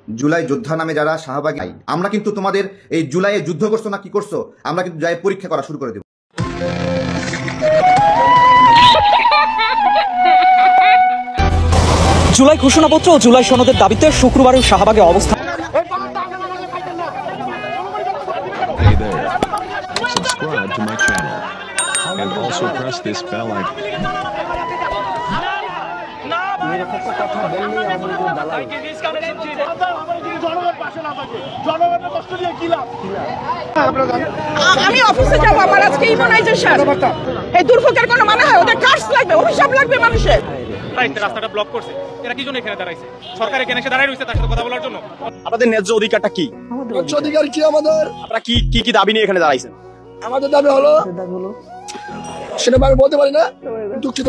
জুলাই যোদ্ধা নামে যারা শাহবাগী, আমরা কিন্তু তোমাদের এই জুলাইয়ে যুদ্ধ করছো না কি করছো, আমরা কিন্তু জুলাই পরীক্ষা করা শুরু করে দেব। জুলাই ঘোষণাপত্র ও জুলাই সনদের দাবিতে শুক্রবারের শাহবাগে অবস্থান। Hey there. Subscribe to my channel and also press this bell icon. আমি অফিসে যাব, আমার আজকে ইমিউনাইজেশন। এই দুর্ভোগের কোনো মানে হয়? ওদের কাজ লাগবে, অভিশাপ লাগবে মানুষের। রাস্তাটা ব্লক করছে, এরা কি জন্য এখানে দাঁড়াইছে? সরকার এখানে এসে দাঁড়ায় রয়েছে তার সাথে কথা বলার জন্য। আপনাদের ন্যায্য অধিকারটা কি? ন্যায্য অধিকার কি আমাদের? আপনারা কি দাবি নিয়ে এখানে দাঁড়াইছেন? আমাদের দাবি হলো সেটা আমি বলতে পারি না, দুঃখিত।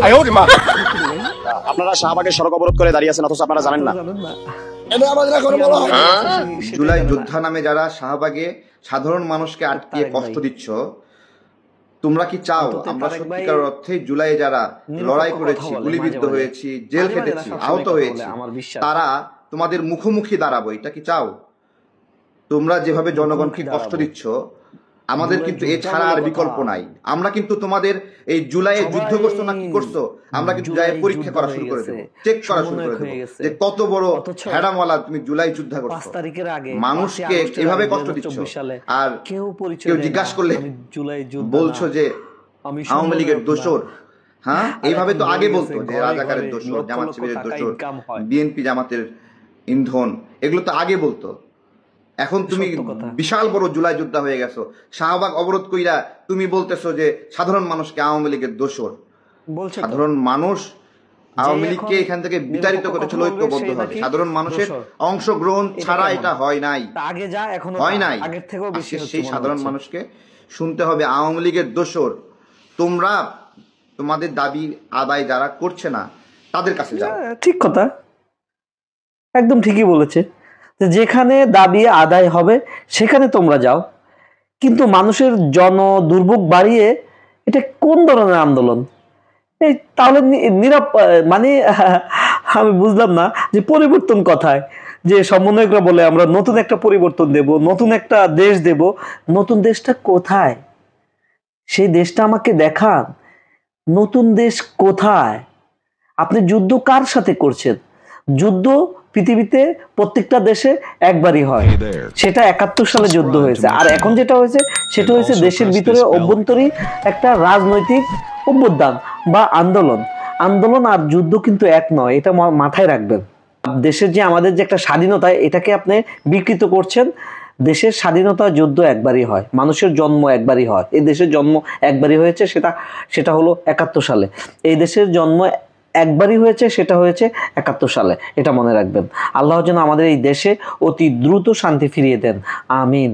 আপনারা শাহবাগের সড়ক অবরোধ করে দাঁড়িয়ে আছেন অথচ আপনারা জানেন না। এটা আমাদের এখনো বলা হয়। জুলাই যোদ্ধা নামে যারা শাহবাগে সাধারণ মানুষকে আটকিয়ে কষ্ট দিচ্ছ, তোমরা কি চাও আমরা সত্যিকার অর্থে জুলাইয়ে যারা লড়াই করেছি, গুলিবিদ্ধ হয়েছি, জেল খেটেছি, আহত হয়েছি, তারা তোমাদের মুখোমুখি দাঁড়াবো? এটা কি চাও? তোমরা যেভাবে জনগণকে কষ্ট দিচ্ছ, আমাদের কিন্তু এছাড়া আর বিকল্প নাই। আমরা কিন্তু তোমাদের এই জুলাইয়ে যুদ্ধ করছো না কি করছো, আমরা কিন্তু জুলাই পরীক্ষা করা শুরু করে দেবো, চেক করা শুরু করে দেবো যে কত বড় হ্যাডামালা তুমি জুলাই যুদ্ধ করছো, মানুষকে এভাবে কষ্ট দিচ্ছ। আর কেউ জিজ্ঞাসা করলে বলছো যে আওয়ামী লীগের দোসর। হ্যাঁ, এইভাবে তো আগে বলতো যে রাজাকারের দোসর, জামাত শিবিরের দোসর, বিএনপি জামাতের ইন্ধন, এগুলো তো আগে বলতো। এখন তুমি বিশাল বড় জুলাই যোদ্ধা হয়ে গেছো, শাহবাগ অবরোধ কইরা তুমি বলতেছো যে সাধারণ মানুষকে আওয়ামী লীগের দোসর। সাধারণ মানুষ আওয়ামী লীগকে এখান থেকে বিতাড়িত করেছিল ঐক্যবদ্ধ হবে। সাধারণ মানুষের অংশগ্রহণ ছাড়া এটা হয় নাই, হয় নাই। সেই সাধারণ মানুষকে শুনতে হবে আওয়ামী লীগের দোসর। তোমরা তোমাদের দাবি আদায় যারা করছে না তাদের কাছে যাও। ঠিক কথা, একদম ঠিকই বলেছে। যেখানে দাবি আদায় হবে সেখানে তোমরা যাও, কিন্তু মানুষের জন দুর্ভোগ বাড়িয়ে এটা কোন ধরনের আন্দোলন? এই তাহলে মানে আমি বুঝলাম না যে পরিবর্তন কথায় যে সমন্বয়করা বলে আমরা নতুন একটা পরিবর্তন দেব, নতুন একটা দেশ দেব। নতুন দেশটা কোথায়? সেই দেশটা আমাকে দেখান। নতুন দেশ কোথায়? আপনি যুদ্ধ কার সাথে করছেন? যুদ্ধ পৃথিবীতে প্রত্যেকটা দেশে একবারই হয়, সেটা 71 সালে যুদ্ধ হয়েছে। আর এখন যেটা হয়েছে সেটা হয়েছে দেশের ভিতরে অভ্যন্তরীণ একটা রাজনৈতিক অভ্যুত্থান বা আন্দোলন। আন্দোলন আর যুদ্ধ কিন্তু এক নয়, এটা মাথায় রাখবেন। দেশের যে আমাদের যে একটা স্বাধীনতা, এটাকে আপনি বিকৃত করছেন। দেশের স্বাধীনতা যুদ্ধ একবারই হয়, মানুষের জন্ম একবারই হয়। এই দেশের জন্ম একবারই হয়েছে, সেটা হলো 71 সালে। এই দেশের জন্ম একবারই হয়েছে, সেটা হয়েছে 71 সালে। এটা মনে রাখবেন। আল্লাহ যেন আমাদের এই দেশে অতি দ্রুত শান্তি ফিরিয়ে দেন। আমিন।